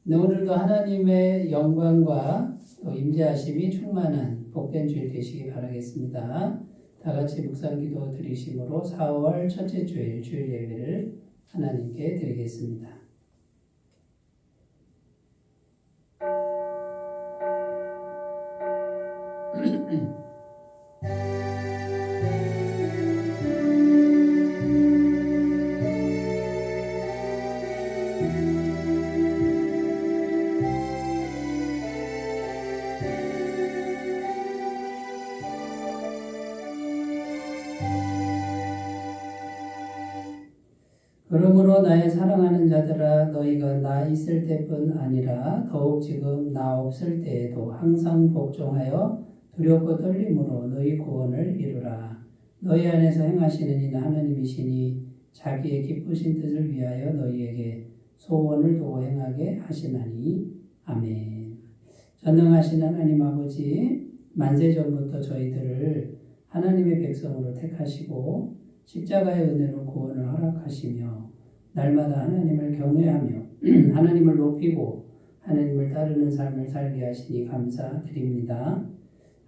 네, 오늘도 하나님의 영광과 또 임재하심이 충만한 복된 주일 되시기 바라겠습니다. 다 같이 묵상기도 드리심으로 4월 첫째 주일 주일 예배를 하나님께 드리겠습니다. 그러므로 나의 사랑하는 자들아, 너희가 나 있을 때뿐 아니라 더욱 지금 나 없을 때에도 항상 복종하여 두렵고 떨림으로 너희 구원을 이루라. 너희 안에서 행하시는 이는 하나님이시니 자기의 기쁘신 뜻을 위하여 너희에게 소원을 두고 행하게 하시나니. 아멘. 전능하신 하나님 아버지, 만세전부터 저희들을 하나님의 백성으로 택하시고 십자가의 은혜로 구원을 허락하시며 날마다 하나님을 경외하며 하나님을 높이고 하나님을 따르는 삶을 살게 하시니 감사드립니다.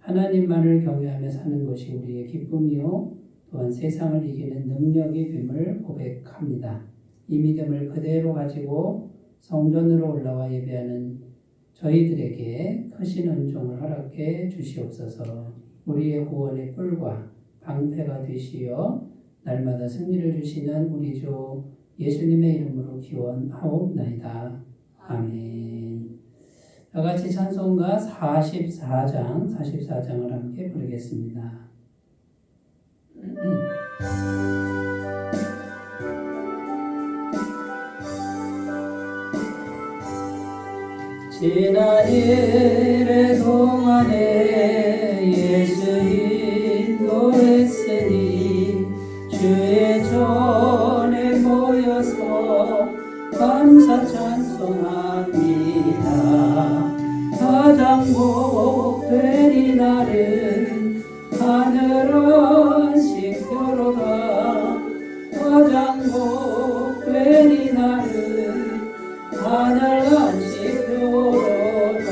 하나님만을 경외하며 사는 것이 우리의 기쁨이요 또한 세상을 이기는 능력이 됨을 고백합니다. 이 믿음을 그대로 가지고 성전으로 올라와 예배하는 저희들에게 크신 은총을 허락해 주시옵소서. 우리의 구원의 뿔과 방패가 되시어 날마다 승리를 주시는 우리 주 예수님의 이름으로 기원하옵나이다. 아멘. 다같이 찬송가 44장을 함께 부르겠습니다. 지난 일의 동안에 예수 인도했으니 주의 전에 모여서 감사 찬송합니다. 가장 복된 이날은 하늘은 시표로다. 가장 복된 이날은 하늘은 시표로다.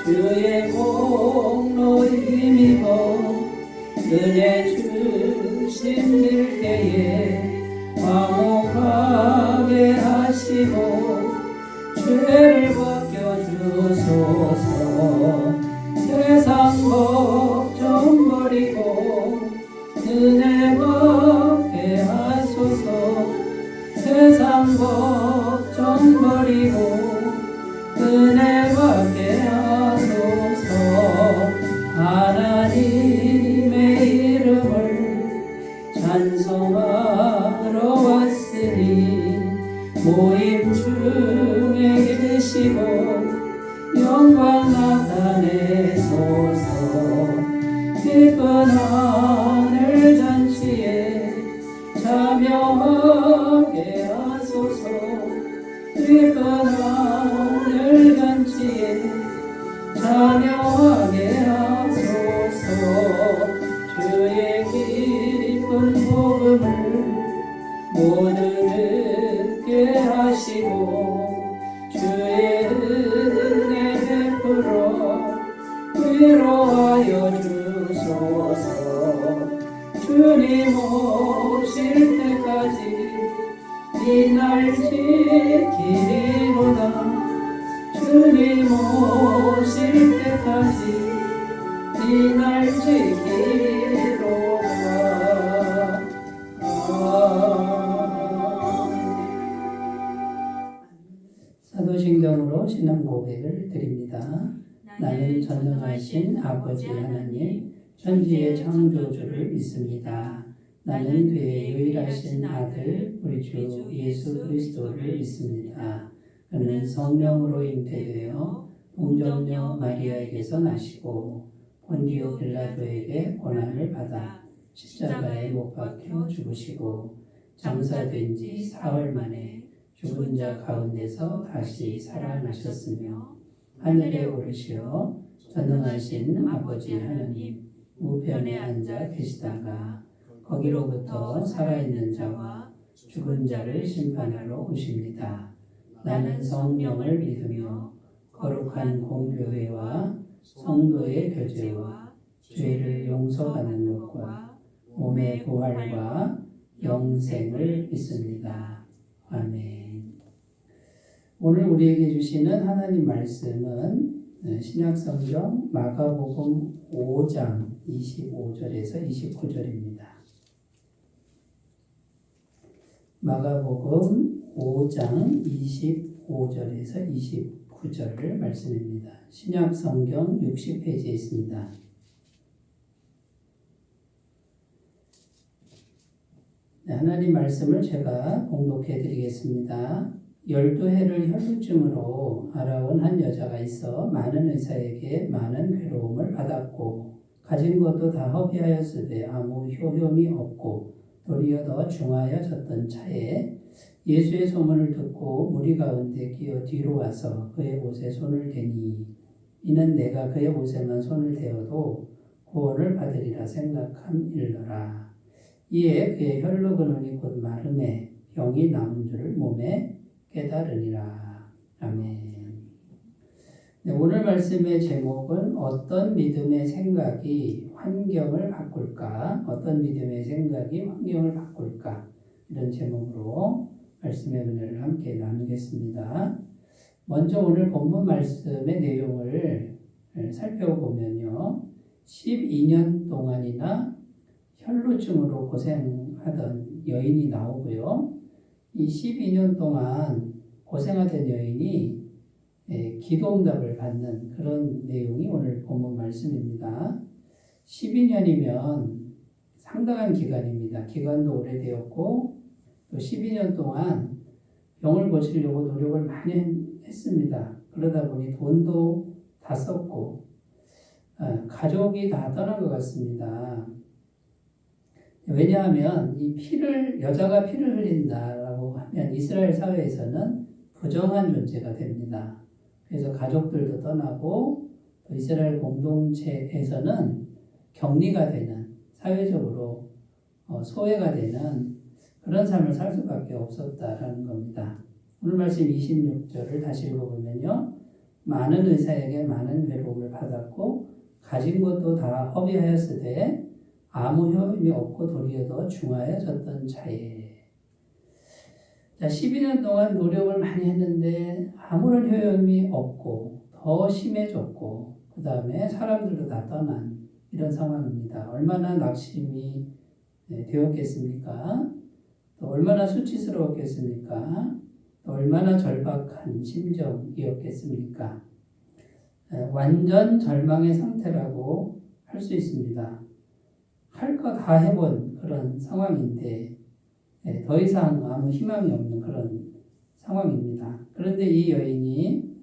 주의 공로 힘입어 은혜 주신 일때에 화목하게 하시고 죄를 벗겨주소서. 세상 걱정 버리고 은혜 받게 하소서. 세상 걱정 버리고 은혜 받게 하소서. 하나님의 이름을 찬송하러 왔으니 모임 중에 계시고 영광 나타내소서. 기쁜 하늘 잔치에 참여하게 하소서. 기쁜 하늘 잔치에 참여하게 하소서. 주의 기쁜 복음을 모두 듣게 하시고 주의 은혜 베풀어 위로하여 주소서. 주님 오실 때까지 이 날 지키리로다. 주님 오실 때까지 이 날 지키리로다. 사도신경으로 신앙 고백을 드립니다. 나는 전능하신 아버지 하나님 천지의 창조주를 믿습니다. 나는 그의 유일하신 아들 우리 주 예수 그리스도를 믿습니다. 그는 성령으로 잉태되어 동정녀 마리아에게서 나시고 본디오 빌라도에게 고난을 받아 십자가에 못 박혀 죽으시고 장사된 지 사흘 만에 죽은 자 가운데서 다시 살아나셨으며 하늘에 오르시어 전능하신 아버지 하나님 우편에 앉아 계시다가 거기로부터 살아있는 자와 죽은 자를 심판하러 오십니다. 나는 성령을 믿으며 거룩한 공교회와 성도의 교제와 죄를 용서받는 것과 몸의 부활과 영생을 믿습니다. 아멘. 오늘 우리에게 주시는 하나님 말씀은 신약성경 마가복음 5장 25절에서 29절입니다. 마가복음 5장 25절에서 29절 말씀입니다. 신약성경 60페이지에 있습니다. 네, 하나님 말씀을 제가 봉독해 드리겠습니다. 12해를 혈루증으로 알아온 한 여자가 있어 많은 의사에게 많은 괴로움을 받았고 가진 것도 다 허비하였으되 아무 효험이 없고 도리어 더 중하여졌던 차에 예수의 소문을 듣고 무리 가운데 끼어 뒤로 와서 그의 옷에 손을 대니 이는 내가 그의 옷에만 손을 대어도 구원을 받으리라 생각함일러라. 이에 그의 혈루 근원이 곧 마름에 병이 남은 줄을 몸에 깨달으니라. 아멘. 네, 오늘 말씀의 제목은 어떤 믿음의 생각이 환경을 바꿀까? 어떤 믿음의 생각이 환경을 바꿀까? 이런 제목으로 말씀의 은혜를 함께 나누겠습니다. 먼저 오늘 본문 말씀의 내용을 살펴보면요. 12년 동안이나 혈루증으로 고생하던 여인이 나오고요. 이 12년 동안 고생하던 여인이 기도응답을 받는 그런 내용이 오늘 본문 말씀입니다. 12년이면 상당한 기간입니다. 기간도 오래되었고 또 12년 동안 병을 고치려고 노력을 많이 했습니다. 그러다 보니 돈도 다 썼고 가족이 다 떠난 것 같습니다. 왜냐하면 이 여자가 피를 흘린다라고 하면 이스라엘 사회에서는 부정한 존재가 됩니다. 그래서 가족들도 떠나고 또 이스라엘 공동체에서는 격리가 되는, 사회적으로 소외가 되는 그런 삶을 살 수밖에 없었다라는 겁니다. 오늘 말씀 26절을 다시 읽어보면요. 많은 의사에게 많은 괴로움을 받았고 가진 것도 다 허비하였으되 아무 효험이 없고 도리어 더 중하여졌던 자에. 자, 12년 동안 노력을 많이 했는데 아무런 효험이 없고 더 심해졌고 그 다음에 사람들도 다 떠난 이런 상황입니다. 얼마나 낙심이 되었겠습니까? 또 얼마나 수치스러웠겠습니까? 또 얼마나 절박한 심정이었겠습니까? 완전 절망의 상태라고 할 수 있습니다. 할 거 다 해본 그런 상황인데 더 이상 아무 희망이 없는 그런 상황입니다. 그런데 이 여인이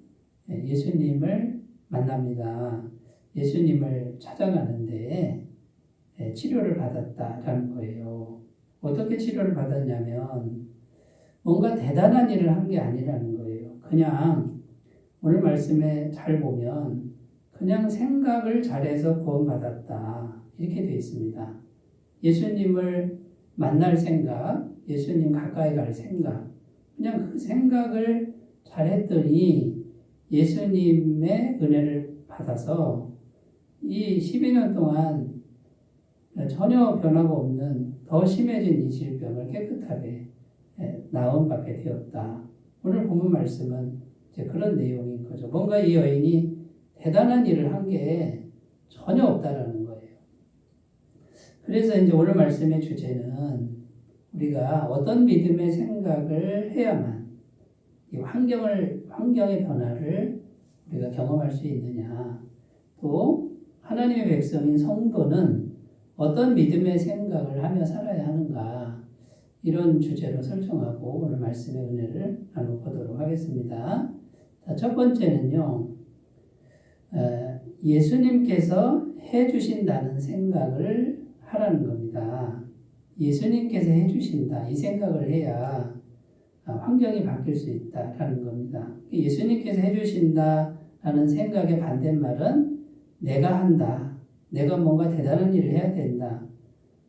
예수님을 만납니다. 예수님을 찾아가는데 치료를 받았다라는 거예요. 어떻게 치료를 받았냐면 뭔가 대단한 일을 한 게 아니라는 거예요. 그냥 오늘 말씀에 잘 보면 그냥 생각을 잘해서 구원받았다 이렇게 되어 있습니다. 예수님을 만날 생각, 예수님 가까이 갈 생각, 그냥 그 생각을 잘했더니 예수님의 은혜를 받아서 이 12년 동안 전혀 변화가 없는 더 심해진 이 질병을 깨끗하게 나음받게 되었다. 오늘 본문 말씀은 이제 그런 내용인 거죠. 뭔가 이 여인이 대단한 일을 한 게 전혀 없다라는 거예요. 그래서 이제 오늘 말씀의 주제는 우리가 어떤 믿음의 생각을 해야만 이 환경의 변화를 우리가 경험할 수 있느냐. 또 하나님의 백성인 성도는 어떤 믿음의 생각을 하며 살아야 하는가. 이런 주제로 설정하고 오늘 말씀의 은혜를 나눠보도록 하겠습니다. 자, 첫 번째는요. 예수님께서 해주신다는 생각을 하라는 겁니다. 예수님께서 해주신다. 이 생각을 해야 환경이 바뀔 수 있다라는 겁니다. 예수님께서 해주신다라는 생각의 반대말은 내가 한다. 내가 뭔가 대단한 일을 해야 된다.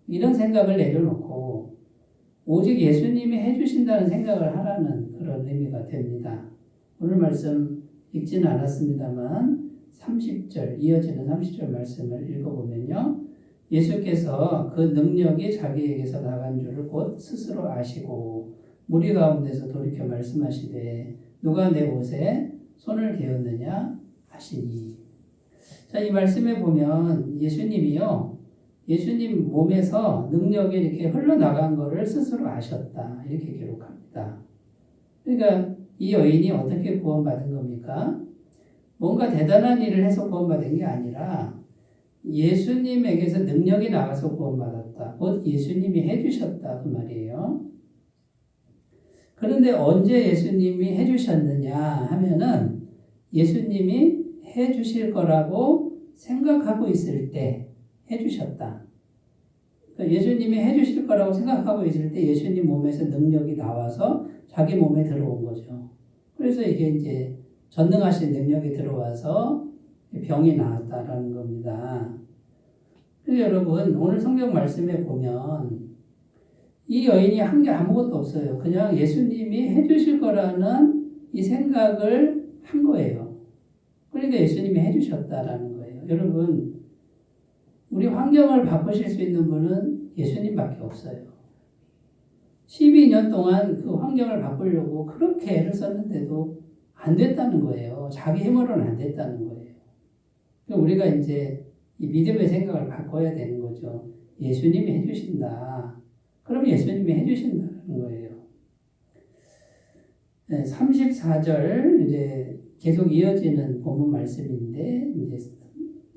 이런 생각을 내려놓고 오직 예수님이 해주신다는 생각을 하라는 그런 의미가 됩니다. 오늘 말씀 읽지는 않았습니다만 30절, 이어지는 30절 말씀을 읽어보면요. 예수께서 그 능력이 자기에게서 나간 줄을 곧 스스로 아시고 무리 가운데서 돌이켜 말씀하시되 누가 내 옷에 손을 대었느냐 하시니. 자, 이 말씀에 보면 예수님이요. 예수님 몸에서 능력이 이렇게 흘러나간 것을 스스로 아셨다. 이렇게 기록합니다. 그러니까 이 여인이 어떻게 구원받은 겁니까? 뭔가 대단한 일을 해서 구원받은 게 아니라 예수님에게서 능력이 나가서 구원받았다. 곧 예수님이 해주셨다. 그 말이에요. 그런데 언제 예수님이 해주셨느냐 하면은 예수님이 해주실 거라고 생각하고 있을 때 해주셨다. 그러니까 예수님이 해주실 거라고 생각하고 있을 때 예수님 몸에서 능력이 나와서 자기 몸에 들어온 거죠. 그래서 이게 이제 전능하신 능력이 들어와서 병이 나았다라는 겁니다. 그래서 여러분 오늘 성경 말씀에 보면 이 여인이 한 게 아무것도 없어요. 그냥 예수님이 해주실 거라는 이 생각을 한 거예요. 그러니까 예수님이 해주셨다라는 거예요. 여러분 우리 환경을 바꾸실 수 있는 분은 예수님밖에 없어요. 12년 동안 그 환경을 바꾸려고 그렇게 애를 썼는데도 안 됐다는 거예요. 자기 힘으로는 안 됐다는 거예요. 우리가 이제 이 믿음의 생각을 바꿔야 되는 거죠. 예수님이 해주신다. 그럼 예수님이 해주신다는 거예요. 34절 이제 계속 이어지는 본문 말씀인데 이제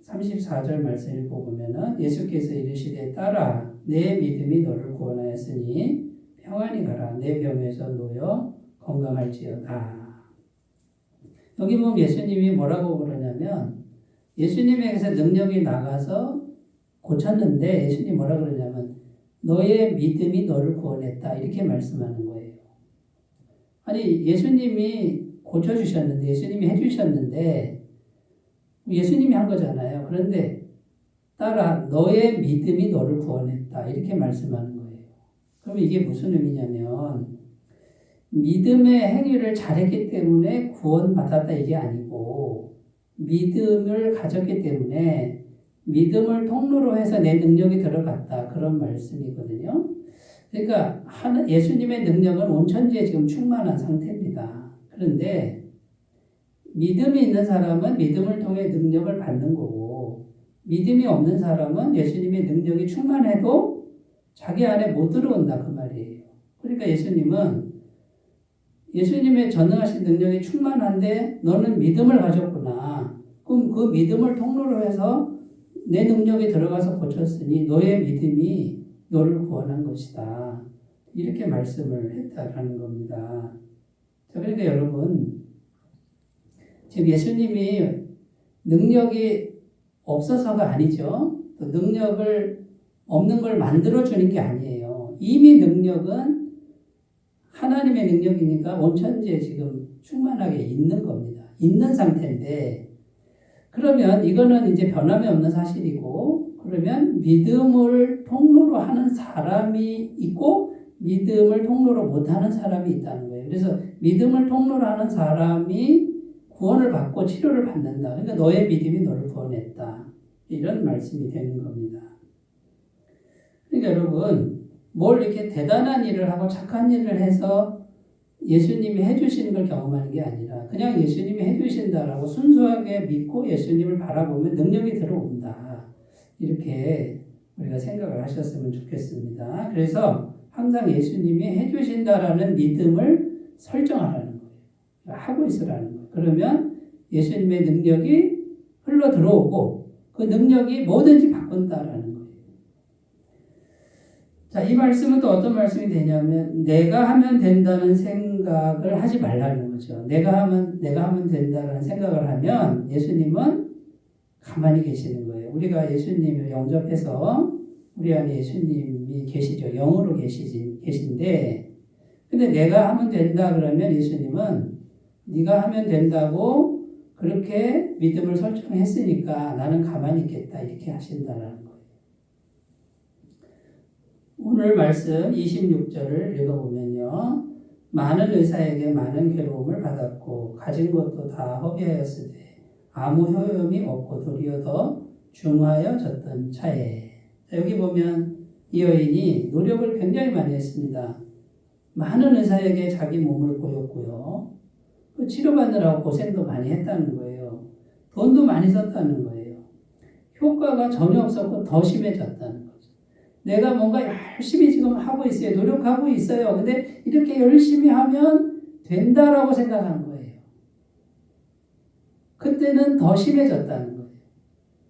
34절 말씀을 보면은 예수께서 이르시되 딸아 내 믿음이 너를 구원하였으니 평안히 가라 내 병에서 놓여 건강할지어다. 여기 보면 예수님이 뭐라고 그러냐면 예수님에게서 능력이 나가서 고쳤는데 예수님이 뭐라 그러냐면 너의 믿음이 너를 구원했다 이렇게 말씀하는 거예요. 아니 예수님이 고쳐주셨는데 예수님이 해주셨는데 예수님이 한 거잖아요. 그런데 따라 너의 믿음이 너를 구원했다 이렇게 말씀하는 거예요. 그럼 이게 무슨 의미냐면 믿음의 행위를 잘했기 때문에 구원받았다 이게 아니고 믿음을 가졌기 때문에 믿음을 통로로 해서 내 능력이 들어갔다 그런 말씀이거든요. 그러니까 예수님의 능력은 온 천지에 지금 충만한 상태입니다. 그런데 믿음이 있는 사람은 믿음을 통해 능력을 받는 거고 믿음이 없는 사람은 예수님의 능력이 충만해도 자기 안에 못 들어온다 그 말이에요. 그러니까 예수님의 전능하신 능력이 충만한데 너는 믿음을 가졌구나. 그럼 그 믿음을 통로로 해서 내 능력이 들어가서 고쳤으니 너의 믿음이 너를 구원한 것이다. 이렇게 말씀을 했다라는 겁니다. 자, 그러니까 여러분 지금 예수님이 능력이 없어서가 아니죠. 또 능력을 없는 걸 만들어주는 게 아니에요. 이미 능력은 하나님의 능력이니까 온 천지에 지금 충만하게 있는 겁니다. 있는 상태인데 그러면 이거는 이제 변함이 없는 사실이고 그러면 믿음을 통로로 하는 사람이 있고 믿음을 통로로 못하는 사람이 있다는 거예요. 그래서 믿음을 통로로 하는 사람이 구원을 받고 치료를 받는다. 그러니까 너의 믿음이 너를 구원했다. 이런 말씀이 되는 겁니다. 그러니까 여러분 뭘 이렇게 대단한 일을 하고 착한 일을 해서 예수님이 해주시는 걸 경험하는 게 아니라 그냥 예수님이 해주신다라고 순수하게 믿고 예수님을 바라보면 능력이 들어온다. 이렇게 우리가 생각을 하셨으면 좋겠습니다. 그래서 항상 예수님이 해주신다라는 믿음을 설정하라는 거예요. 하고 있으라는 거예요. 그러면 예수님의 능력이 흘러 들어오고 그 능력이 뭐든지 바꾼다라는 거예요. 자, 이 말씀은 또 어떤 말씀이 되냐면 내가 하면 된다는 생각을 하지 말라는 거죠. 내가 하면 된다는 생각을 하면 예수님은 가만히 계시는 거예요. 우리가 예수님을 영접해서 우리 안에 예수님이 계시죠. 영으로 계신데 근데 내가 하면 된다 그러면 예수님은 네가 하면 된다고 그렇게 믿음을 설정했으니까 나는 가만히 있겠다 이렇게 하신다는 거예요. 오늘 말씀 26절을 읽어보면요. 많은 의사에게 많은 괴로움을 받았고 가진 것도 다 허비하였으되 아무 효용이 없고 도리어 더 중하여졌던 차에. 여기 보면 이 여인이 노력을 굉장히 많이 했습니다. 많은 의사에게 자기 몸을 보였고요. 치료받느라고 고생도 많이 했다는 거예요. 돈도 많이 썼다는 거예요. 효과가 전혀 없었고 더 심해졌다는 거죠. 내가 뭔가 열심히 지금 하고 있어요. 노력하고 있어요. 근데 이렇게 열심히 하면 된다라고 생각한 거예요. 그때는 더 심해졌다는 거예요.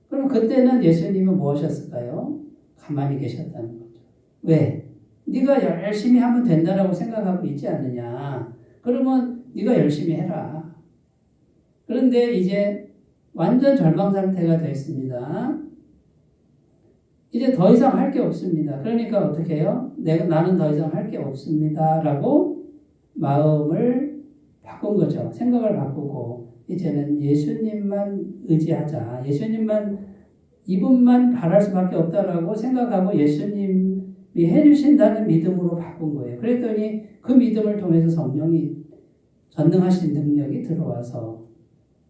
그럼 그때는 예수님은 뭐 하셨을까요? 가만히 계셨다는 거죠. 왜? 네가 열심히 하면 된다라고 생각하고 있지 않느냐. 그러면 네가 열심히 해라. 그런데 이제 완전 절망 상태가 됐습니다. 이제 더 이상 할 게 없습니다. 그러니까 어떻게 해요? 나는 더 이상 할 게 없습니다. 라고 마음을 바꾼 거죠. 생각을 바꾸고 이제는 예수님만 의지하자. 예수님만 이분만 바랄 수밖에 없다라고 생각하고 예수님이 해주신다는 믿음으로 바꾼 거예요. 그랬더니 그 믿음을 통해서 성령이 전능하신 능력이 들어와서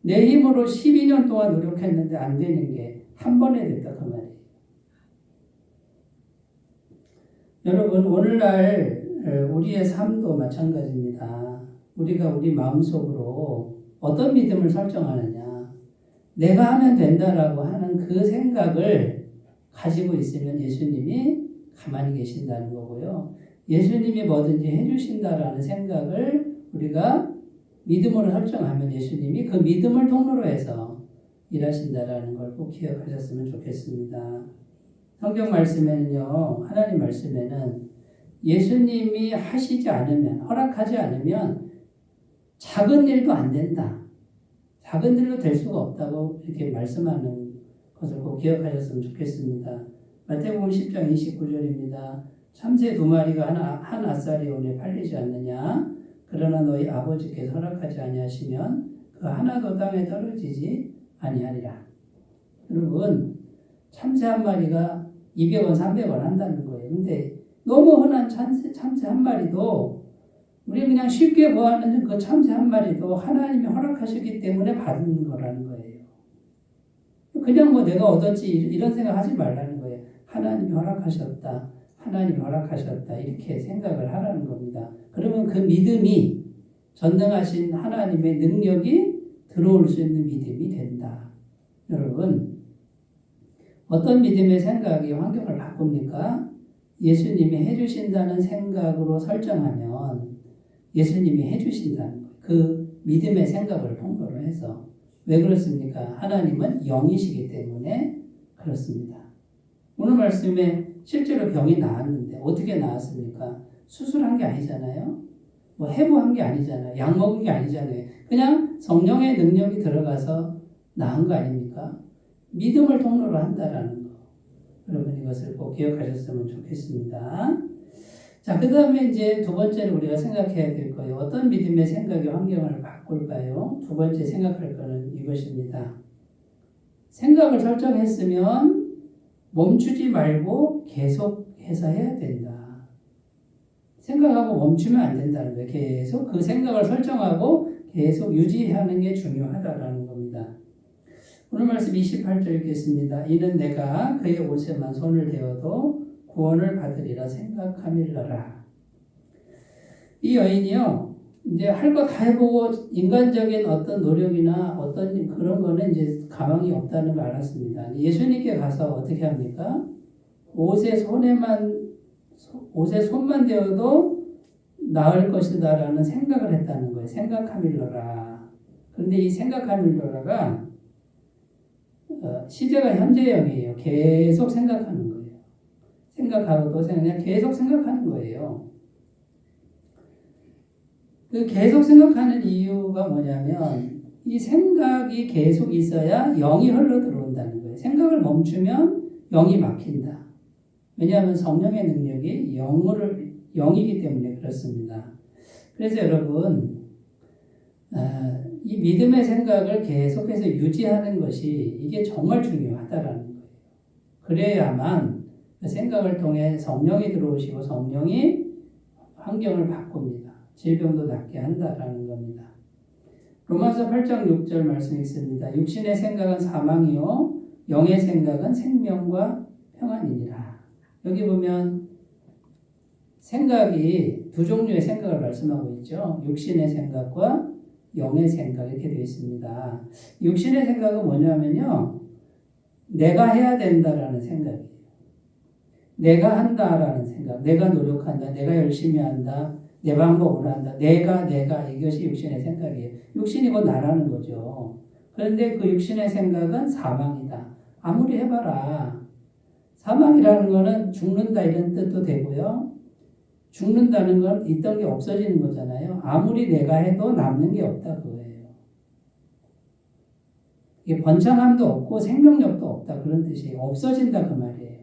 내 힘으로 12년 동안 노력했는데 안 되는 게 한 번에 됐다 그 말이에요. 여러분 오늘날 우리의 삶도 마찬가지입니다. 우리가 우리 마음속으로 어떤 믿음을 설정하느냐. 내가 하면 된다라고 하는 그 생각을 가지고 있으면 예수님이 가만히 계신다는 거고요. 예수님이 뭐든지 해주신다라는 생각을 우리가 믿음으로 설정하면 예수님이 그 믿음을 통로로 해서 일하신다라는 걸 꼭 기억하셨으면 좋겠습니다. 성경 말씀에는요, 하나님 말씀에는 예수님이 하시지 않으면, 허락하지 않으면 작은 일도 안 된다. 작은 일로 될 수가 없다고 이렇게 말씀하는 것을 꼭 기억하셨으면 좋겠습니다. 마태복음 10장 29절입니다. 참새 2마리가 한 아싸리 온에 팔리지 않느냐? 그러나 너희 아버지께서 허락하지 아니하시면 그 하나도 땅에 떨어지지 아니하리라. 여러분 참새 한 마리가 200원 300원 한다는 거예요. 근데 너무 흔한 참새 한 마리도 우리 그냥 쉽게 구하는 그 참새 한 마리도 하나님이 허락하셨기 때문에 받은 거라는 거예요. 그냥 뭐 내가 얻었지 이런 생각 하지 말라는 거예요. 하나님이 허락하셨다. 하나님이 허락하셨다. 이렇게 생각을 하라는 겁니다. 그러면 그 믿음이 전능하신 하나님의 능력이 들어올 수 있는 믿음이 된다. 여러분 어떤 믿음의 생각이 환경을 바꿉니까? 예수님이 해주신다는 생각으로 설정하면 예수님이 해주신다는 거예요. 그 믿음의 생각을 통로로 해서. 왜 그렇습니까? 하나님은 영이시기 때문에 그렇습니다. 오늘 말씀에 실제로 병이 나았는데 어떻게 나았습니까? 수술한 게 아니잖아요. 뭐 해부한 게 아니잖아요. 약 먹은 게 아니잖아요. 그냥 성령의 능력이 들어가서 나은 거 아닙니까? 믿음을 통로로 한다라는 거. 여러분 이것을 꼭 기억하셨으면 좋겠습니다. 자, 그 다음에 이제 두 번째로 우리가 생각해야 될 거예요. 어떤 믿음의 생각이 환경을 바꿀까요? 두 번째 생각할 거는 이것입니다. 생각을 설정했으면 멈추지 말고 계속해서 해야 된다. 생각하고 멈추면 안 된다는 거예요. 계속 그 생각을 설정하고 계속 유지하는 게 중요하다라는 겁니다. 오늘 말씀 28절 읽겠습니다. 이는 내가 그의 옷에만 손을 대어도 구원을 받으리라 생각함일러라. 이 여인이요, 이제 할 거 다 해보고 인간적인 어떤 노력이나 어떤 그런 거는 이제 가망이 없다는 걸 알았습니다. 예수님께 가서 어떻게 합니까? 옷에 손만 대어도 나을 것이다라는 생각을 했다는 거예요. 생각함일러라. 그런데 이 생각함일러라가 시제가 현재형이에요. 계속 생각하는 거예요. 생각하고 또 그냥 계속 생각하는 거예요. 그 계속 생각하는 이유가 뭐냐면 이 생각이 계속 있어야 영이 흘러 들어온다는 거예요. 생각을 멈추면 영이 막힌다. 왜냐하면 성령의 능력이 영이기 때문에 그렇습니다. 그래서 여러분 이 믿음의 생각을 계속해서 유지하는 것이 이게 정말 중요하다라는 거예요. 그래야만 그 생각을 통해 성령이 들어오시고 성령이 환경을 바꿉니다. 질병도 낫게 한다라는 겁니다. 로마서 8장 6절 말씀이 있습니다. 육신의 생각은 사망이요 영의 생각은 생명과 평안이니라. 여기 보면 생각이 두 종류의 생각을 말씀하고 있죠. 육신의 생각과 영의 생각 이렇게 되어 있습니다. 육신의 생각은 뭐냐면요. 내가 해야 된다라는 생각이에요. 내가 한다라는 생각. 내가 노력한다. 내가 열심히 한다. 내 방법으로 한다. 내가 이것이 육신의 생각이에요. 육신이 곧 나라는 거죠. 그런데 그 육신의 생각은 사망이다. 아무리 해봐라. 사망이라는 거는 죽는다 이런 뜻도 되고요. 죽는다는 건 있던 게 없어지는 거잖아요. 아무리 내가 해도 남는 게 없다 그거예요. 이게 번창함도 없고 생명력도 없다 그런 뜻이에요. 없어진다 그 말이에요.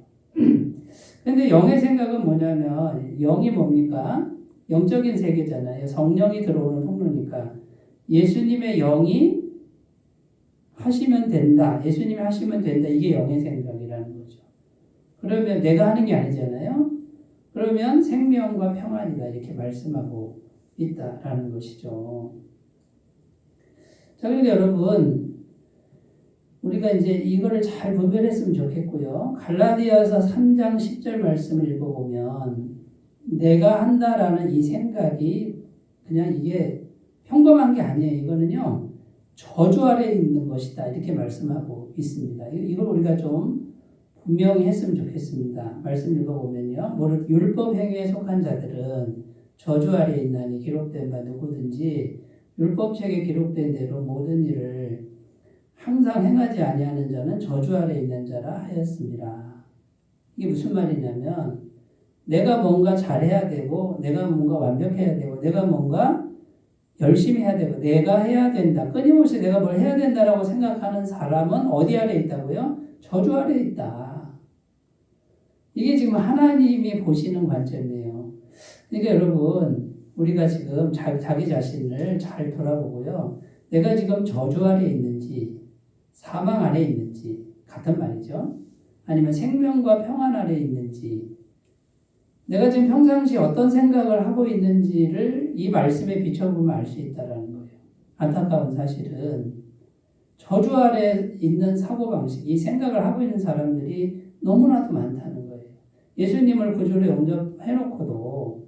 그런데 영의 생각은 뭐냐면 영이 뭡니까? 영적인 세계잖아요. 성령이 들어오는 통로니까 예수님의 영이 하시면 된다. 예수님이 하시면 된다. 이게 영의 생각이라는 거죠. 그러면 내가 하는 게 아니잖아요. 그러면 생명과 평안이다 이렇게 말씀하고 있다라는 것이죠. 자, 그런데 여러분 우리가 이제 이거를 잘 분별했으면 좋겠고요. 갈라디아서 3장 10절 말씀을 읽어보면 내가 한다라는 이 생각이 그냥 이게 평범한 게 아니에요. 이거는요 저주 아래에 있는 것이다 이렇게 말씀하고 있습니다. 이걸 우리가 좀 분명히 했으면 좋겠습니다. 말씀 읽어보면요. 율법 행위에 속한 자들은 저주 아래에 있나니 기록된 바 누구든지 율법책에 기록된 대로 모든 일을 항상 행하지 아니하는 자는 저주 아래에 있는 자라 하였습니다. 이게 무슨 말이냐면 내가 뭔가 잘해야 되고 내가 뭔가 완벽해야 되고 내가 뭔가 열심히 해야 되고 내가 해야 된다. 끊임없이 내가 뭘 해야 된다라고 생각하는 사람은 어디 아래에 있다고요? 저주 아래에 있다. 이게 지금 하나님이 보시는 관점이에요. 그러니까 여러분 우리가 지금 자기 자신을 잘 돌아보고요. 내가 지금 저주 아래에 있는지 사망 아래에 있는지 같은 말이죠. 아니면 생명과 평안 아래에 있는지 내가 지금 평상시 어떤 생각을 하고 있는지를 이 말씀에 비춰보면 알 수 있다는 거예요. 안타까운 사실은 저주 아래에 있는 사고방식, 이 생각을 하고 있는 사람들이 너무나도 많다는 거예요. 예수님을 구주로 영접해놓고도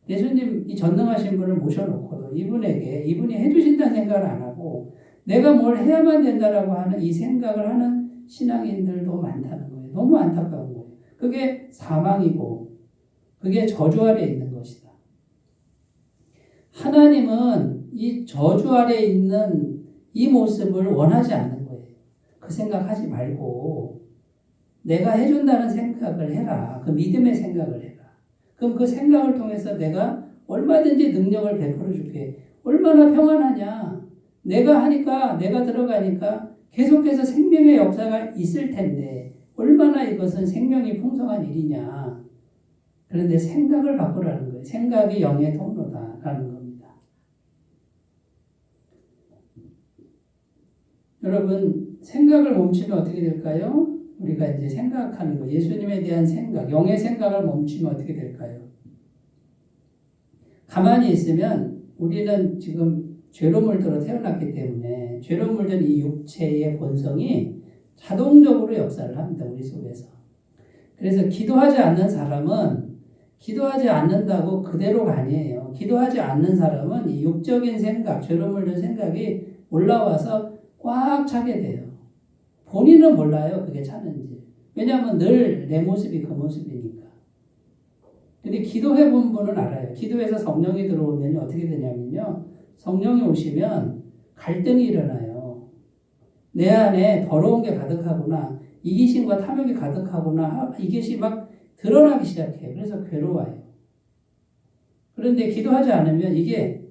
예수님 이 전능하신 분을 모셔놓고도 이분이 해주신다는 생각을 안 하고 내가 뭘 해야만 된다라고 하는 이 생각을 하는 신앙인들도 많다는 거예요. 너무 안타까운 거예요. 그게 사망이고 그게 저주 아래에 있는 것이다. 하나님은 이 저주 아래에 있는 이 모습을 원하지 않는 거예요. 그 생각하지 말고 내가 해준다는 생각을 해라. 그 믿음의 생각을 해라. 그럼 그 생각을 통해서 내가 얼마든지 능력을 베풀어 줄게. 얼마나 평안하냐. 내가 하니까 내가 들어가니까 계속해서 생명의 역사가 있을 텐데 얼마나 이것은 생명이 풍성한 일이냐. 그런데 생각을 바꾸라는 거예요. 생각이 영의 통로다라는 겁니다. 여러분 생각을 멈추면 어떻게 될까요? 우리가 이제 생각하는 거, 예수님에 대한 생각, 영의 생각을 멈추면 어떻게 될까요? 가만히 있으면 우리는 지금 죄로 물들어 태어났기 때문에 죄로 물든 이 육체의 본성이 자동적으로 역사를 합니다. 우리 속에서. 그래서 기도하지 않는 사람은 기도하지 않는다고 그대로가 아니에요. 기도하지 않는 사람은 이 육적인 생각, 죄로 물든 생각이 올라와서 꽉 차게 돼요. 본인은 몰라요. 그게 차는지. 왜냐하면 늘 내 모습이 그 모습이니까. 근데 기도해 본 분은 알아요. 기도해서 성령이 들어오면 어떻게 되냐면요. 성령이 오시면 갈등이 일어나요. 내 안에 더러운 게 가득하구나. 이기심과 탐욕이 가득하구나. 이것이 막 드러나기 시작해요. 그래서 괴로워요. 그런데 기도하지 않으면 이게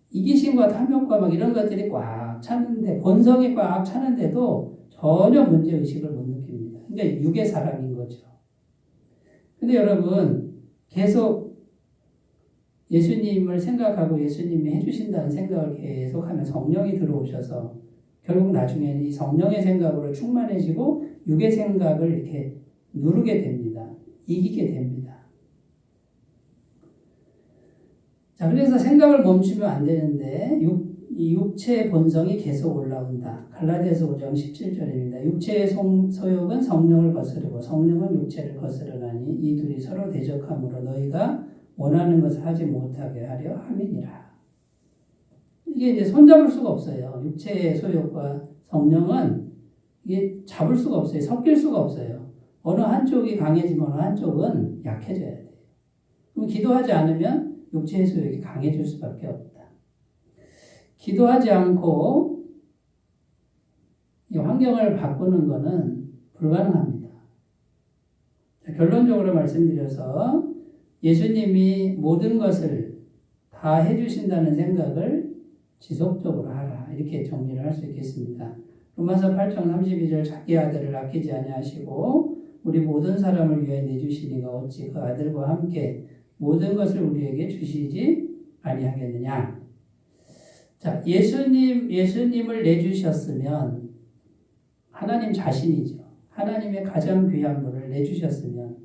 이기심과 탐욕과 막 이런 것들이 꽉 차는데 본성이 꽉 차는데도 전혀 문제의식을 못 느낍니다. 그러니까 육의 사람인 거죠. 근데 여러분 계속 예수님을 생각하고 예수님이 해주신다는 생각을 계속하면 성령이 들어오셔서 결국 나중에는 이 성령의 생각으로 충만해지고 육의 생각을 이렇게 누르게 됩니다. 이기게 됩니다. 자, 그래서 생각을 멈추면 안 되는데 이 육체의 본성이 계속 올라온다. 갈라디아서 5장 17절입니다. 육체의 소욕은 성령을 거스르고 성령은 육체를 거스르나니 이 둘이 서로 대적함으로 너희가 원하는 것을 하지 못하게 하려 함이니라. 이게 이제 손잡을 수가 없어요. 육체의 소욕과 성령은 이게 잡을 수가 없어요. 섞일 수가 없어요. 어느 한쪽이 강해지면 어느 한쪽은 약해져야 돼요. 그럼 기도하지 않으면 육체의 소욕이 강해질 수밖에 없다. 기도하지 않고 이 환경을 바꾸는 것은 불가능합니다. 자, 결론적으로 말씀드려서 예수님이 모든 것을 다 해주신다는 생각을 지속적으로 하라. 이렇게 정리를 할 수 있겠습니다. 로마서 8장 32절 자기 아들을 아끼지 아니하시고 우리 모든 사람을 위하여 내주시니가 어찌 그 아들과 함께 모든 것을 우리에게 주시지 아니하겠느냐. 자, 예수님을 내주셨으면 하나님 자신이죠. 하나님의 가장 귀한 분을 내주셨으면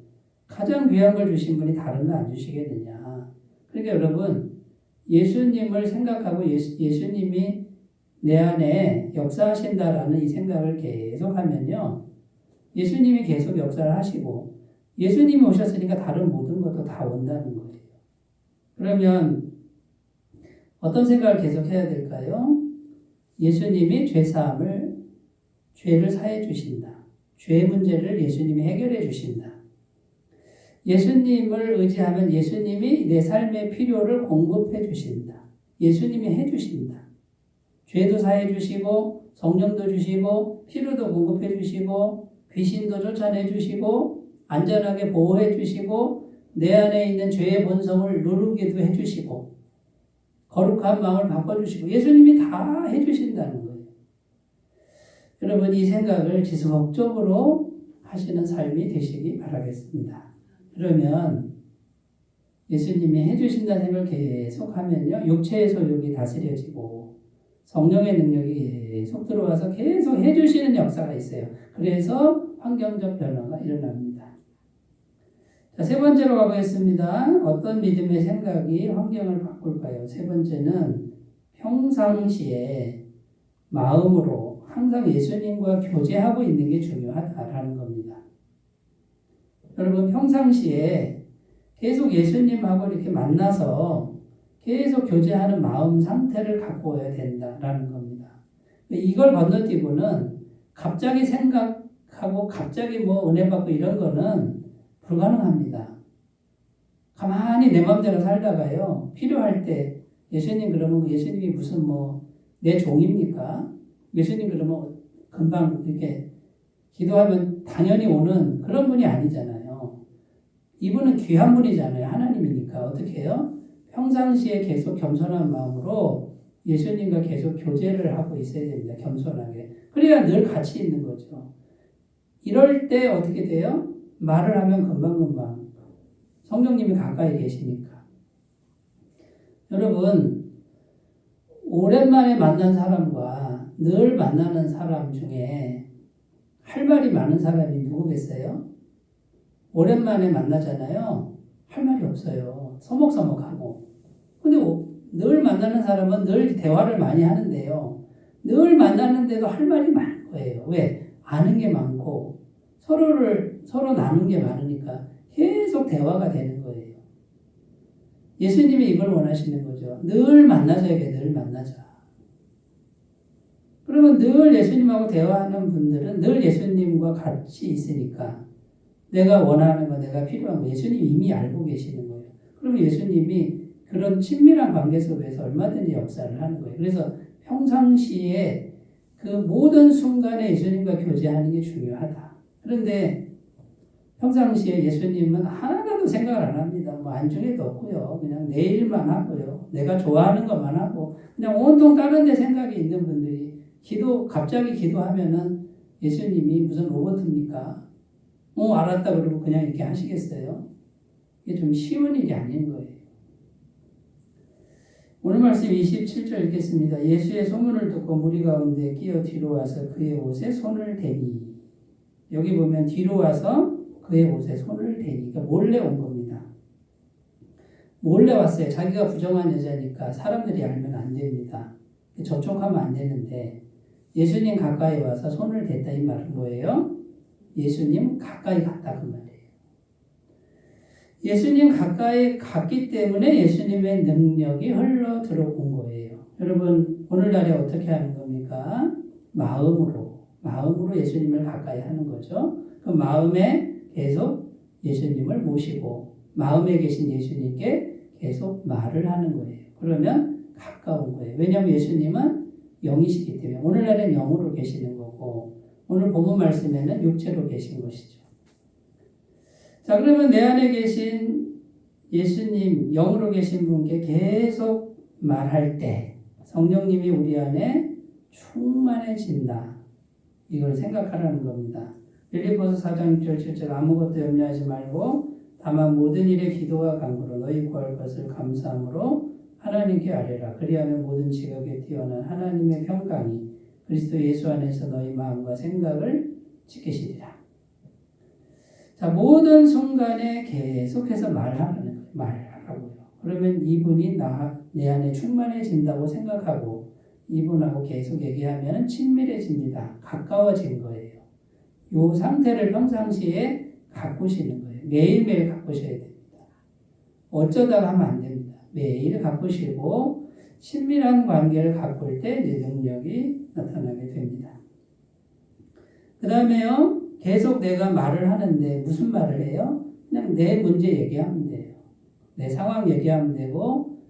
가장 귀한 걸 주신 분이 다른 거 안 주시겠느냐. 그러니까 여러분 예수님을 생각하고 예수님이 내 안에 역사하신다라는 이 생각을 계속하면요. 예수님이 계속 역사를 하시고 예수님이 오셨으니까 다른 모든 것도 다 온다는 거예요. 그러면 어떤 생각을 계속 해야 될까요? 예수님이 죄를 사해 주신다. 죄 문제를 예수님이 해결해 주신다. 예수님을 의지하면 예수님이 내 삶의 필요를 공급해 주신다. 예수님이 해 주신다. 죄도 사해 주시고 성령도 주시고 필요도 공급해 주시고 귀신도 쫓아내 주시고 안전하게 보호해 주시고 내 안에 있는 죄의 본성을 누르게도 해 주시고 거룩한 마음을 바꿔주시고 예수님이 다 해주신다는 거예요. 여러분 이 생각을 지속적으로 하시는 삶이 되시기 바라겠습니다. 그러면 예수님이 해주신다는 생각을 계속하면요. 육체의 소욕이 다스려지고 성령의 능력이 계속 들어와서 계속 해주시는 역사가 있어요. 그래서 환경적 변화가 일어납니다. 자, 세 번째로 가보겠습니다. 어떤 믿음의 생각이 환경을 바꿀까요? 세 번째는 평상시에 마음으로 항상 예수님과 교제하고 있는 게 중요하다라는 겁니다. 여러분 평상시에 계속 예수님하고 이렇게 만나서 계속 교제하는 마음 상태를 갖고 와야 된다라는 겁니다. 이걸 건너뛰고는 갑자기 생각하고 갑자기 뭐 은혜 받고 이런 거는 불가능합니다. 가만히 내 마음대로 살다가요. 필요할 때 예수님 그러면 예수님이 무슨 내 종입니까? 예수님 그러면 금방 이렇게 기도하면 당연히 오는 그런 분이 아니잖아요. 이분은 귀한 분이잖아요. 하나님이니까. 어떻게 해요? 평상시에 계속 겸손한 마음으로 예수님과 계속 교제를 하고 있어야 됩니다. 겸손하게. 그래야 늘 같이 있는 거죠. 이럴 때 어떻게 돼요? 말을 하면 금방금방 성령님이 가까이 계시니까. 여러분 오랜만에 만난 사람과 늘 만나는 사람 중에 할 말이 많은 사람이 누구겠어요? 오랜만에 만나잖아요. 할 말이 없어요. 서먹서먹하고. 근데 늘 만나는 사람은 늘 대화를 많이 하는데요. 늘 만나는데도 할 말이 많은 거예요. 왜? 아는 게 많고 서로 나눈 게 많으니까 계속 대화가 되는 거예요. 예수님이 이걸 원하시는 거죠. 늘 만나자게 늘 만나자. 그러면 늘 예수님하고 대화하는 분들은 늘 예수님과 같이 있으니까 내가 원하는 거, 내가 필요한 거 예수님이 이미 알고 계시는 거예요. 그러면 예수님이 그런 친밀한 관계 속에서 얼마든지 역사를 하는 거예요. 그래서 평상시에 그 모든 순간에 예수님과 교제하는 게 중요하다. 그런데 평상시에 예수님은 하나도 생각을 안 합니다. 안중에도 없고요. 그냥 내 일만 하고요. 내가 좋아하는 것만 하고 그냥 온통 다른 데 생각이 있는 분들이 갑자기 기도하면은 예수님이 무슨 로봇입니까? 알았다 그러고 그냥 이렇게 하시겠어요? 이게 좀 쉬운 일이 아닌 거예요. 오늘 말씀 27절 읽겠습니다. 예수의 소문을 듣고 무리 가운데 끼어 뒤로 와서 그의 옷에 손을 대니. 여기 보면 뒤로 와서 그의 옷에 손을 대니. 그러니까 몰래 온 겁니다. 몰래 왔어요. 자기가 부정한 여자니까 사람들이 알면 안 됩니다. 접촉하면 안 되는데 예수님 가까이 와서 손을 댔다 이 말은 뭐예요? 예수님 가까이 갔다 그 말이에요. 예수님 가까이 갔기 때문에 예수님의 능력이 흘러 들어온 거예요. 여러분 오늘날에 어떻게 하는 겁니까? 마음으로 예수님을 가까이 하는 거죠. 그 마음에 계속 예수님을 모시고 마음에 계신 예수님께 계속 말을 하는 거예요. 그러면 가까운 거예요. 왜냐하면 예수님은 영이시기 때문에 오늘날엔 영으로 계시는 거고 오늘 본문 말씀에는 육체로 계신 것이죠. 자, 그러면 내 안에 계신 예수님, 영으로 계신 분께 계속 말할 때 성령님이 우리 안에 충만해진다. 이걸 생각하라는 겁니다. 빌립보서 4장 6절 7절 아무것도 염려하지 말고 다만 모든 일에 기도와 간구로 너희 구할 것을 감사함으로 하나님께 아뢰라. 그리하면 모든 지각에 뛰어난 하나님의 평강이 그리스도 예수 안에서 너희 마음과 생각을 지키시리라. 자, 모든 순간에 계속해서 말하라고요. 그러면 이분이 내 안에 충만해진다고 생각하고 이분하고 계속 얘기하면 친밀해집니다. 가까워진 거예요. 이 상태를 평상시에 가꾸시는 거예요. 매일매일 가꾸셔야 됩니다. 어쩌다가 하면 안 됩니다. 매일 가꾸시고 친밀한 관계를 가꿀 때 이제 능력이 나타나게 됩니다. 그 다음에요. 계속 내가 말을 하는데 무슨 말을 해요? 그냥 내 문제 얘기하면 돼요. 내 상황 얘기하면 되고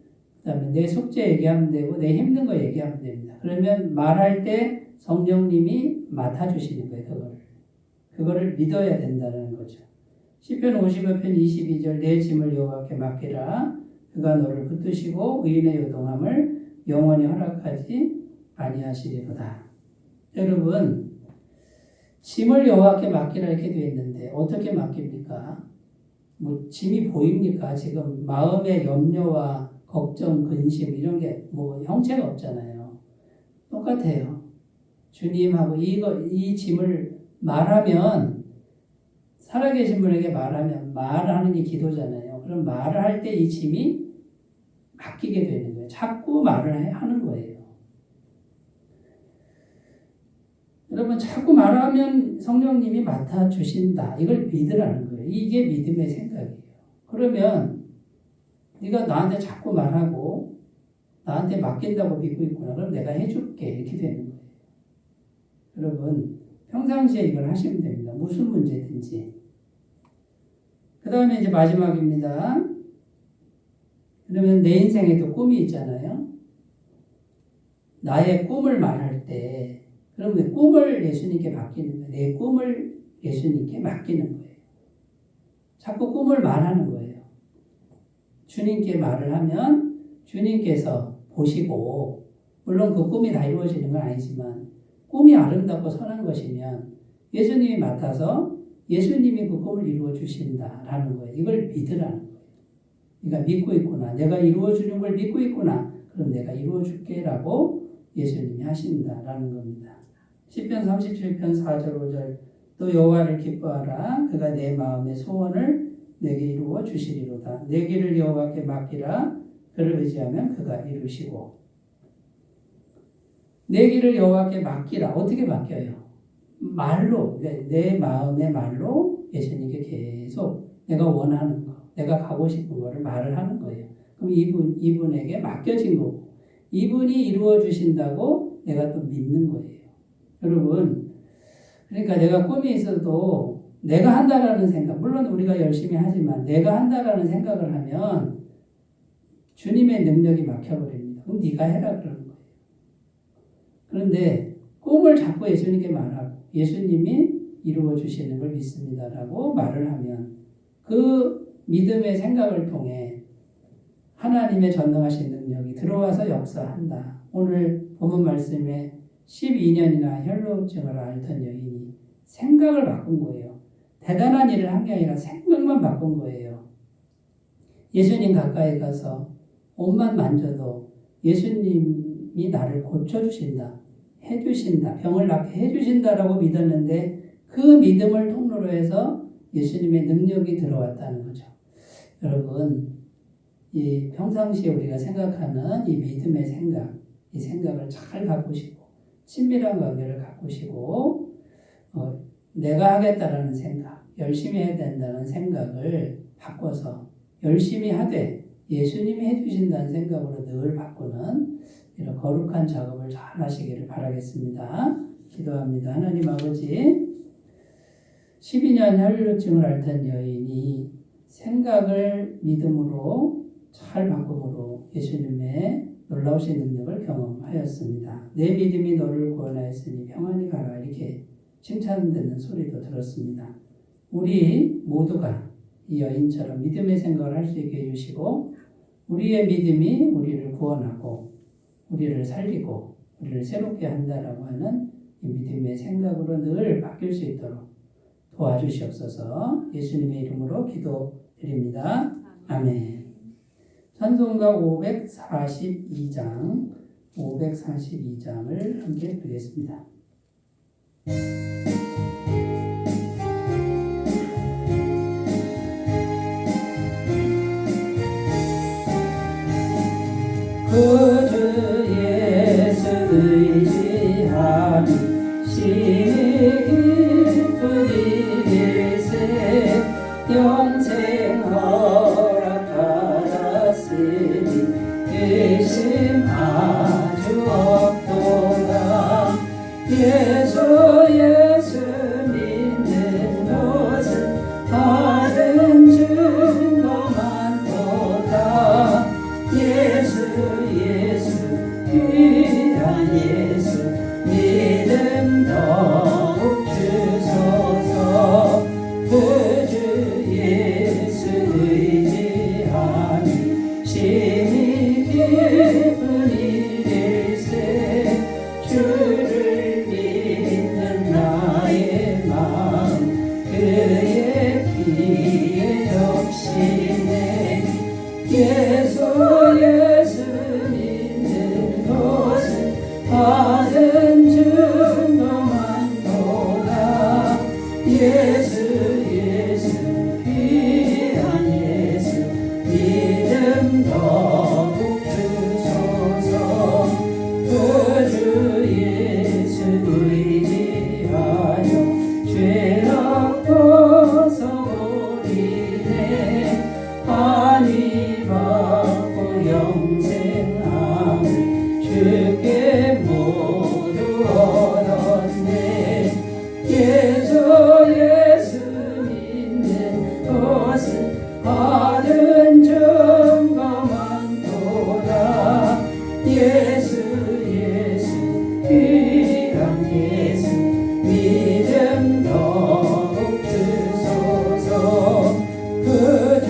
그 다음에 내 숙제 얘기하면 되고 내 힘든 거 얘기하면 됩니다. 그러면 말할 때 성령님이 맡아주시는 거예요. 그거를 믿어야 된다는 거죠. 시편 55편 22절 내 짐을 여호와께 맡기라. 그가 너를 붙드시고 의인의 요동함을 영원히 허락하지 아니하시리로다. 여러분 짐을 여호와께 맡기라 이렇게 되어 있는데 어떻게 맡깁니까? 뭐 짐이 보입니까? 지금 마음의 염려와 걱정, 근심 이런 게 뭐 형체가 없잖아요. 똑같아요. 주님하고 이 짐을 말하면 살아계신 분에게 말하면 말하는 게 기도잖아요. 그럼 말을 할 때 이 짐이 바뀌게 되는 거예요. 자꾸 말을 하는 거예요. 여러분 자꾸 말하면 성령님이 맡아주신다. 이걸 믿으라는 거예요. 이게 믿음의 생각이에요. 그러면 네가 나한테 자꾸 말하고 나한테 맡긴다고 믿고 있구나. 그럼 내가 해줄게. 이렇게 되는 거예요. 여러분 평상시에 이걸 하시면 됩니다. 무슨 문제든지. 그 다음에 이제 마지막입니다. 그러면 내 인생에도 꿈이 있잖아요. 나의 꿈을 말할 때 그러면 꿈을 예수님께 맡기는 거예요. 내 꿈을 예수님께 맡기는 거예요. 자꾸 꿈을 말하는 거예요. 주님께 말을 하면 주님께서 보시고 물론 그 꿈이 다 이루어지는 건 아니지만 꿈이 아름답고 선한 것이면 예수님이 맡아서 예수님이 그 꿈을 이루어 주신다라는 거예요. 이걸 믿으라는 거예요. 네가 믿고 있구나. 내가 이루어 주는 걸 믿고 있구나. 그럼 내가 이루어 줄게라고 예수님이 하신다라는 겁니다. 시편 37편 4절 5절 또 여호와를 기뻐하라. 그가 내 마음의 소원을 내게 이루어 주시리로다. 내 길을 여호와께 맡기라. 그를 의지하면 그가 이루시고. 내 길을 여호와께 맡기라. 어떻게 맡겨요? 말로, 내 마음의 말로 예수님께 계속 내가 원하는 거, 내가 가고 싶은 거를 말을 하는 거예요. 그럼 이분에게 맡겨진 거고 이분이 이루어 주신다고 내가 또 믿는 거예요. 여러분, 그러니까 내가 꿈이 있어도 내가 한다라는 생각, 물론 우리가 열심히 하지만 내가 한다라는 생각을 하면 주님의 능력이 막혀버립니다. 그럼 네가 해라 그러는 거예요. 그런데 꿈을 자꾸 예수님께 말하고 예수님이 이루어 주시는 걸 믿습니다라고 말을 하면 그 믿음의 생각을 통해 하나님의 전능하신 능력이 들어와서 역사한다. 오늘 본문 말씀에 12년이나 혈루증을 앓던 여인이 생각을 바꾼 거예요. 대단한 일을 한 게 아니라 생각만 바꾼 거예요. 예수님 가까이 가서 옷만 만져도 예수님이 나를 고쳐주신다, 해주신다, 병을 낫게 해주신다라고 믿었는데 그 믿음을 통로로 해서 예수님의 능력이 들어왔다는 거죠. 여러분, 이 평상시에 우리가 생각하는 이 믿음의 생각, 이 생각을 잘 바꾸시고 친밀한 관계를 가꾸시고 내가 하겠다라는 생각, 열심히 해야 된다는 생각을 바꿔서 열심히 하되 예수님이 해주신다는 생각으로 늘 바꾸는 이런 거룩한 작업을 잘 하시기를 바라겠습니다. 기도합니다. 하나님 아버지, 12년 혈루증을 앓던 여인이 생각을 믿음으로 잘 바꿈으로 예수님의 놀라우신 능력을 경험하였습니다. 내 믿음이 너를 구원하였으니 평안히 가라, 이렇게 칭찬되는 소리도 들었습니다. 우리 모두가 이 여인처럼 믿음의 생각을 할 수 있게 해주시고 우리의 믿음이 우리를 구원하고 우리를 살리고 우리를 새롭게 한다라고 하는 이 믿음의 생각으로 늘 바뀔 수 있도록 도와주시옵소서. 예수님의 이름으로 기도드립니다. 아멘. 찬송가 542장을 함께 드리겠습니다. 구주 예수 의지하니 심히 기쁜 일일세 영생 허락받았으니 의심 아주 없도다. 예수 믿는 것은 받은 증거 많도다. 예수 귀한 예수 믿음 더욱 주소서. 구주 예수 의지하니 심히 기쁜 일일세 주를 믿는 나의 마음 그의 피에 적시네. 예수 믿는 것은 받은 증거 많도다. 예수 귀한 예수 믿음 더욱 주소서. 구주 예수 의지하여 죄악 벗어버리네. 안위 받고 영생함을 주께 모두 얻었네. 예수 믿는 것은 받은 증거 많도다. 예수 귀한 예수 믿음 더욱 주소서. 구주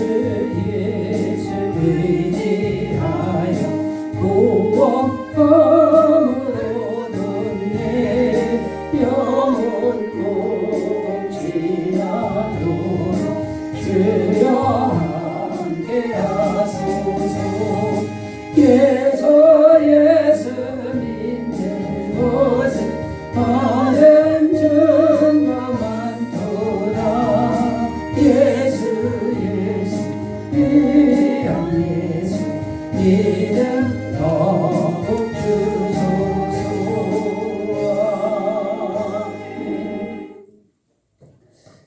예수 의지하여 구원함으로 내 영혼 무궁지나도록 주여 함께 하소서. 예수 믿는 것은 받은 증거 많도다. 예수 귀한 예수 믿음 더욱 주소서.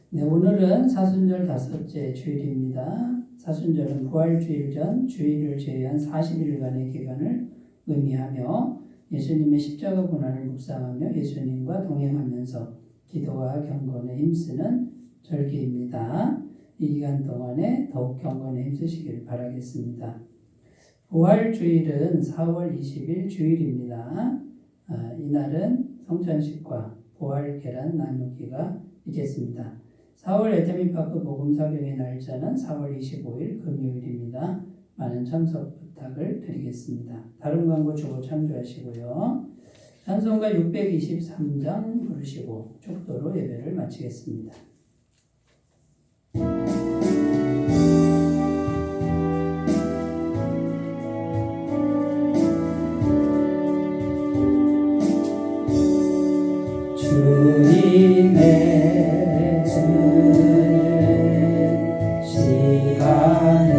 네, 오늘은 사순절 5째 주일입니다. 사순절은 부활주일 전 주일을 제외한 40일간의 기간을 의미하며 예수님의 십자가 고난을 묵상하며 예수님과 동행하면서 기도와 경건에 힘쓰는 절기입니다. 이 기간 동안에 더욱 경건에 힘쓰시길 바라겠습니다. 부활주일은 4월 20일 주일입니다. 이날은 성찬식과 부활 계란 나누기가 있겠습니다. 4월 에테미파크 복음사경의 날짜는 4월 25일 금요일입니다. 많은 참석 부탁을 드리겠습니다. 다른 광고 주고 참조하시고요. 찬송가 623장 부르시고 축도로 예배를 마치겠습니다. 주님의 주는 시간에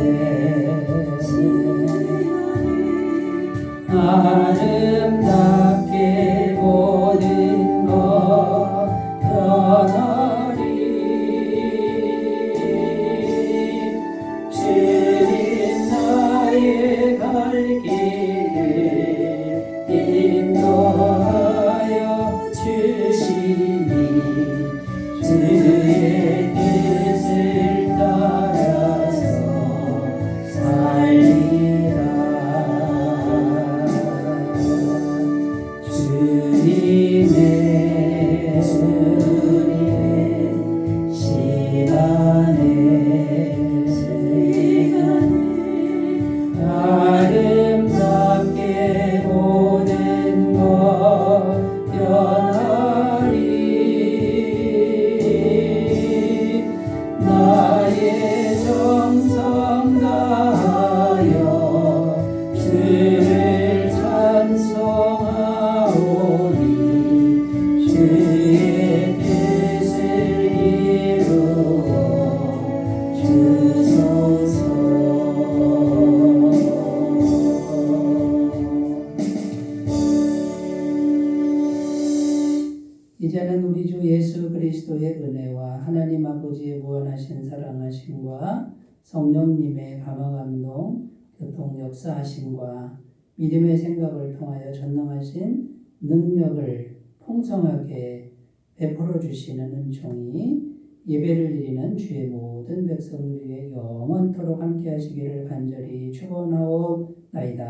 이제는 우리 주 예수 그리스도의 은혜와 하나님 아버지의 무한하신 사랑하심과 성령님의 감화감동, 교통 역사하심과 믿음의 생각을 통하여 전능하신 능력을 풍성하게 베풀어 주시는 은총이 예배를 드리는 주의 모든 백성들에게 영원토록 함께 하시기를 간절히 축원하옵나이다.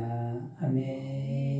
아멘.